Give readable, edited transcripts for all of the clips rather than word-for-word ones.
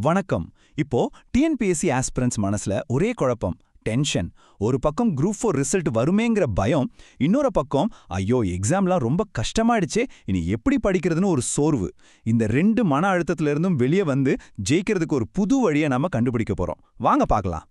வணக்கம். இப்போ டிஎன்பிஎஸ்சி ஆஸ்பிரன்ட்ஸ் மனசுல ஒரே குழப்பம், டென்ஷன். ஒரு பக்கம் குரூப் 4 ரிசல்ட் வருமேங்கிற பயம், இன்னொரு பக்கம் ஐயோ எக்ஸாம்லாம் ரொம்ப கஷ்டமாயிடுச்சே, இனி எப்படி படிக்கிறதுன்னு ஒரு சோர்வு. இந்த ரெண்டு மன அழுத்தத்துல இருந்தும் வெளியே வந்து ஜெயிக்கிறதுக்கு ஒரு புது வழியை நாம கண்டுபிடிக்க போறோம். வாங்க பார்க்கலாம்.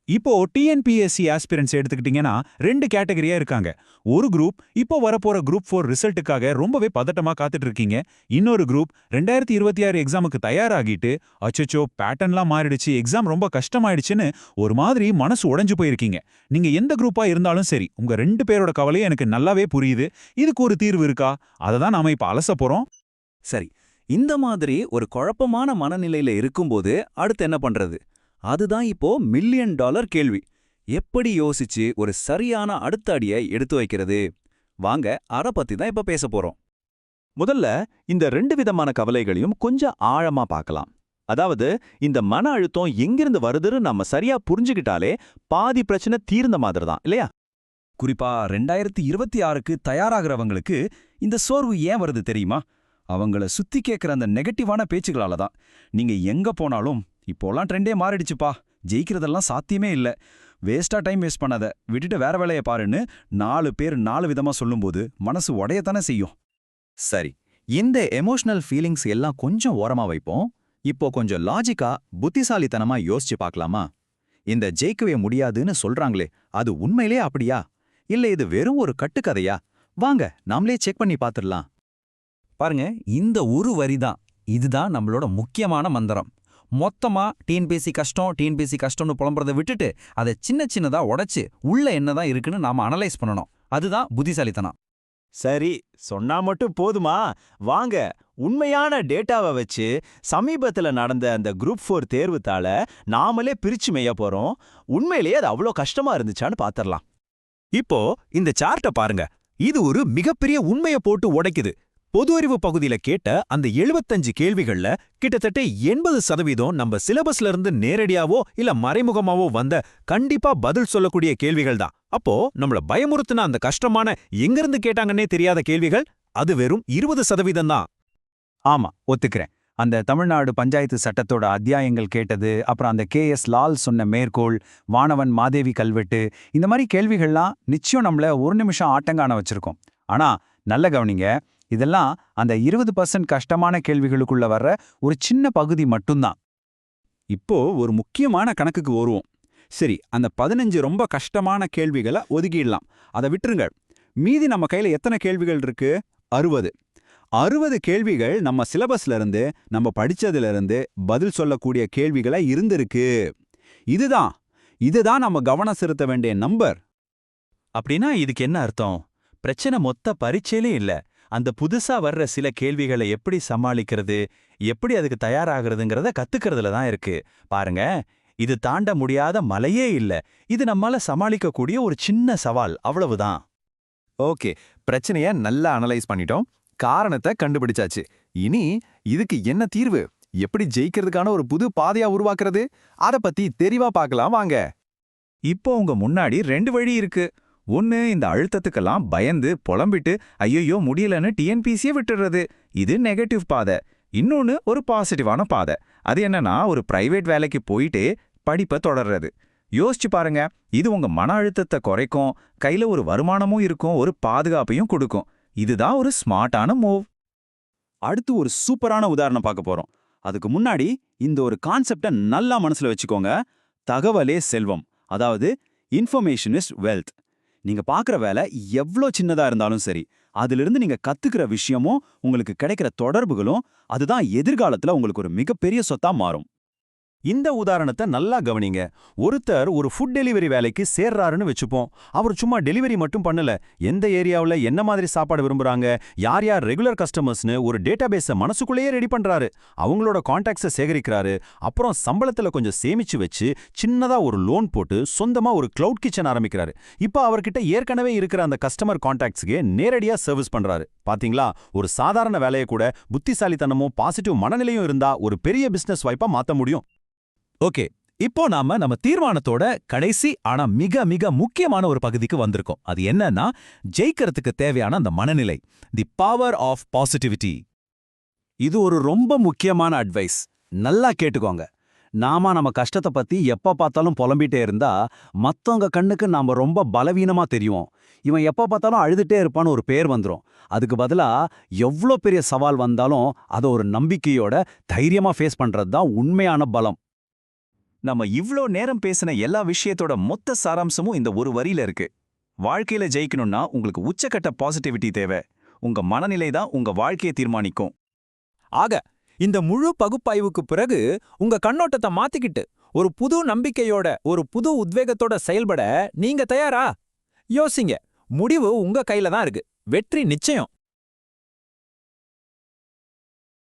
இப்போ டிஎன்பிஎஸ்சி ஆஸ்பிரன்ட்ஸ் எடுத்துக்கிட்டீங்கன்னா ரெண்டு கேட்டகரியா இருக்காங்க. ஒரு குரூப் இப்போ வரப்போற குரூப் 4 ரிசல்ட்டுக்காக ரொம்பவே பதட்டமா காத்துட்டு இருக்கீங்க. இன்னொரு குரூப் 2026 எக்ஸாமுக்கு தயாராகிட்டு அச்சச்சோ பேட்டர்ன்லாம் மாறிடுச்சு, எக்ஸாம் ரொம்ப கஷ்டமாயிடுச்சுன்னு ஒரு மாதிரி மனசு உடைஞ்சு போயிருக்கீங்க. நீங்க எந்த குரூப்பா இருந்தாலும் சரி, உங்க ரெண்டு பேரோட கவலையும் எனக்கு நல்லாவே புரியுது. இதுக்கு ஒரு தீர்வு இருக்கா? அதை தான் நாம இப்ப அலச போறோம். சரி, இந்த மாதிரி ஒரு குழப்பமான மனநிலையில இருக்கும்போது அடுத்து என்ன பண்றது? அதுதான் இப்போ மில்லியன் டாலர் கேள்வி. எப்படி யோசிச்சு ஒரு சரியான அடுத்த அடியை எடுத்து வைக்கிறது? வாங்க அத பத்தி தான் இப்ப பேச போறோம். முதல்ல இந்த ரெண்டு விதமான கவலைகளையும் கொஞ்சம் ஆழமா பார்க்கலாம். அதாவது இந்த மன அழுத்தம் எங்கிருந்து வருதுன்னு நம்ம சரியா புரிஞ்சுக்கிட்டாலே பாதி பிரச்சனை தீர்ந்த மாதிரி தான், இல்லையா? குறிப்பா 2026க்கு தயாராகிறவங்களுக்கு இந்த சோர்வு ஏன் வருது தெரியுமா? அவங்கள சுத்தி கேட்கிற அந்த நெகட்டிவான பேச்சுகளால தான். நீங்க எங்க போனாலும் இப்போலாம் ட்ரெண்டே மாறிடுச்சுப்பா, ஜெயிக்கிறதெல்லாம் சாத்தியமே இல்ல, வேஸ்டா டைம் வேஸ்ட் பண்ணாத, விட்டுட்டு வேற வேலையை பாருன்னு 4 பேர் 4 விதமா சொல்லும்போது மனசு உடையத்தானே செய்யும். சரி, இந்த எமோஷனல் ஃபீலிங்ஸ் எல்லாம் கொஞ்சம் ஓரமா வைப்போம். இப்போ கொஞ்சம் லாஜிக்கா புத்திசாலித்தனமா யோசிச்சு பார்க்கலாமா? இந்த ஜெயிக்கவே முடியாதுன்னு சொல்றாங்களே, அது உண்மையிலே அப்படியா? இல்ல இது வெறும் ஒரு கட்டுக்கதையா? வாங்க நாமளே செக் பண்ணி பார்த்துடலாம். பாருங்க, இந்த ஒரு வரி தான், இதுதான் நம்மளோட முக்கியமான மந்திரம். மொத்தமா டிஎன்பிஎஸ்சி கஷ்டம்னு புலம்புறதை விட்டுட்டு அதை சின்ன சின்னதா உடைச்சு உள்ள என்னதான் இருக்குன்னு நாம அனலைஸ் பண்ணணும். அதுதான் புத்திசாலித்தனம். சரி, சொன்னா மட்டும் போதுமா? வாங்க உண்மையான டேட்டாவை வச்சு சமீபத்துல நடந்த அந்த குரூப் 4 தேர்வுத்தால நாமளே பிரிச்சு மேய போறோம். உண்மையிலேயே அது அவ்வளோ கஷ்டமா இருந்துச்சான்னு பாத்திரலாம். இப்போ இந்த சார்ட்ட பாருங்க. இது ஒரு மிகப்பெரிய உண்மையை போட்டு உடைக்குது. பொது அறிவு பகுதியில கேட்ட அந்த 75 கேள்விகள்ல கிட்டத்தட்ட 80% நம்ம சிலபஸ்ல இருந்து நேரடியாவோ இல்ல மறைமுகமாவோ வந்த கண்டிப்பா பதில் சொல்லக்கூடிய கேள்விகள் தான். அப்போ நம்மள பயமுறுத்துன அந்த கஷ்டமான எங்கிருந்து கேட்டாங்கன்னே தெரியாத கேள்விகள் அது வெறும் 20% தான். ஆமா, ஒத்துக்கிறேன். அந்த தமிழ்நாடு பஞ்சாயத்து சட்டத்தோட அத்தியாயங்கள் கேட்டது, அப்புறம் அந்த KS லால் சொன்ன மேற்கோள், வானவன் மாதேவி கல்வெட்டு, இந்த மாதிரி கேள்விகள்லாம் நிச்சயம் நம்மள ஒரு நிமிஷம் ஆட்டங்கான வச்சிருக்கோம். ஆனா நல்ல கவனிங்க, இதெல்லாம் அந்த 20% கஷ்டமான கேள்விகளுக்குள்ள வர்ற ஒரு சின்ன பகுதி மட்டும்தான். இப்போ ஒரு முக்கியமான கணக்குக்கு வருவோம். சரி, அந்த 15 ரொம்ப கஷ்டமான கேள்விகளை ஒதுக்கிடலாம், அதை விட்டுருங்க. மீதி நம்ம கையில எத்தனை கேள்விகள் இருக்கு? 60 கேள்விகள் நம்ம சிலபஸ்ல இருந்து, நம்ம படிச்சதுல இருந்து பதில் சொல்லக்கூடிய கேள்விகளா இருந்திருக்கு. இதுதான் நம்ம கவனம் செலுத்த வேண்டிய நம்பர். அப்படின்னா இதுக்கு என்ன அர்த்தம்? பிரச்சனை மொத்த பரீட்சையிலே இல்ல, அந்த புதுசா வர்ற சில கேள்விகளை எப்படி சமாளிக்கிறது, எப்படி அதுக்கு தயாராகிறதுங்கிறத கத்துக்கிறதுல தான் இருக்கு. பாருங்க, இது தாண்ட முடியாத மலையே இல்ல, இது நம்மால சமாளிக்கக்கூடிய ஒரு சின்ன சவால், அவ்வளவுதான். ஓகே, பிரச்சனைய நல்லா அனலைஸ் பண்ணிட்டோம், காரணத்தை கண்டுபிடிச்சாச்சு. இனி இதுக்கு என்ன தீர்வு? எப்படி ஜெயிக்கிறதுக்கான ஒரு புது பாதையா உருவாக்குறது? அத பத்தி தெளிவா பார்க்கலாம் வாங்க. இப்போ உங்க முன்னாடி 2 வழி இருக்கு. ஒன்னு, இந்த அழுத்தத்துக்கெல்லாம் பயந்து புலம்பிட்டு ஐயோ முடியலன்னு டிஎன்பிசியே விட்டுறது, இது நெகட்டிவ் பாதை. இன்னொன்னு ஒரு பாசிட்டிவான பாதை. அது என்னன்னா, ஒரு பிரைவேட் வேலைக்கு போயிட்டே படிப்பை தொடர்றது. யோசிச்சு பாருங்க, இது உங்க மன அழுத்தத்தை குறைக்கும், கையில ஒரு வருமானமும் இருக்கும், ஒரு பாதுகாப்பையும் கொடுக்கும். இதுதான் ஒரு ஸ்மார்ட்டான மூவ். அடுத்து ஒரு சூப்பரான உதாரணம் பார்க்க போறோம். அதுக்கு முன்னாடி இந்த ஒரு கான்செப்டை நல்லா மனசுல வச்சுக்கோங்க. தகவலே செல்வம், அதாவது இன்ஃபர்மேஷன் இஸ் வெல்த். நீங்க பார்க்குற வேலை எவ்வளோ சின்னதா இருந்தாலும் சரி, அதிலிருந்து நீங்க கத்துக்கிற விஷயமும் உங்களுக்கு கிடைக்கிற தொடர்புகளும் அதுதான் எதிர்காலத்துல உங்களுக்கு ஒரு மிகப்பெரிய சொத்தா மாறும். இந்த உதாரணத்தை நல்லா கவனிங்க. ஒருத்தர் ஒரு ஃபுட் டெலிவரி வேலைக்கு சேர்றாருன்னு வச்சுப்போம். அவர் சும்மா டெலிவரி மட்டும் பண்ணல, எந்த ஏரியாவில் என்ன மாதிரி சாப்பாடு விரும்புறாங்க, யார் யார் ரெகுலர் கஸ்டமர்ஸ்னு ஒரு டேட்டாபேஸை மனசுக்குள்ளேயே ரெடி பண்றாரு. அவங்களோட கான்டாக்ட்ஸை சேகரிக்கிறாரு. அப்புறம் சம்பளத்துல கொஞ்சம் சேமிச்சு வச்சு சின்னதா ஒரு லோன் போட்டு சொந்தமா ஒரு கிளவுட் கிச்சன் ஆரம்பிக்கிறாரு. இப்போ அவர்கிட்ட ஏற்கனவே இருக்கிற அந்த கஸ்டமர் கான்டாக்ட்ஸ்க்கு நேரடியா சர்வீஸ் பண்றாரு. பாத்தீங்களா, ஒரு சாதாரண வேலையை கூட புத்திசாலித்தனமும் பாசிட்டிவ் மனநிலையும் இருந்தா ஒரு பெரிய பிசினஸ் வாய்ப்பா மாத்த முடியும். ஓகே, இப்போ நம்ம தீர்மானத்தோட கடைசி ஆனா மிக மிக முக்கியமான ஒரு பகுதிக்கு வந்திருக்கோம். அது என்னன்னா, ஜெயிக்கிறதுக்கு தேவையான அந்த மனநிலை, தி பவர் ஆஃப் பாசிட்டிவிட்டி. இது ஒரு ரொம்ப முக்கியமான அட்வைஸ். நல்லா கேட்டுக்கோங்க. நம்ம கஷ்டத்தை பத்தி எப்ப பார்த்தாலும் புலம்பிட்டே இருந்தா மத்தவங்க கண்ணுக்கு நாம ரொம்ப பலவீனமா தெரியும். இவன் எப்ப பார்த்தாலும் அழுதுட்டே இருப்பான்னு ஒரு பேர் வந்துரும். அதுக்கு பதிலா எவ்ளோ பெரிய சவால் வந்தாலும் அதை ஒரு நம்பிக்கையோட தைரியமா ஃபேஸ் பண்றது தான் உண்மையான பலம். நம்ம இவ்ளோ நேரம் பேசின எல்லா விஷயத்தோட மொத்த சாராம்சமும் இந்த ஒரு வரியில இருக்கு. வாழ்க்கையில ஜெயிக்கணும்னா உங்களுக்கு உச்சக்கட்ட பாசிட்டிவிட்டி தேவை. உங்க மனநிலை தான் உங்க வாழ்க்கையை தீர்மானிக்கும். ஆக இந்த முழு பகுப்பாய்வுக்கு பிறகு உங்க கண்ணோட்டத்தை மாத்திக்கிட்டு ஒரு புது நம்பிக்கையோட ஒரு புது உத்வேகத்தோட செயல்பட நீங்க தயாரா? யோசிங்க. முடிவு உங்க கையில தான் இருக்கு. வெற்றி நிச்சயம்.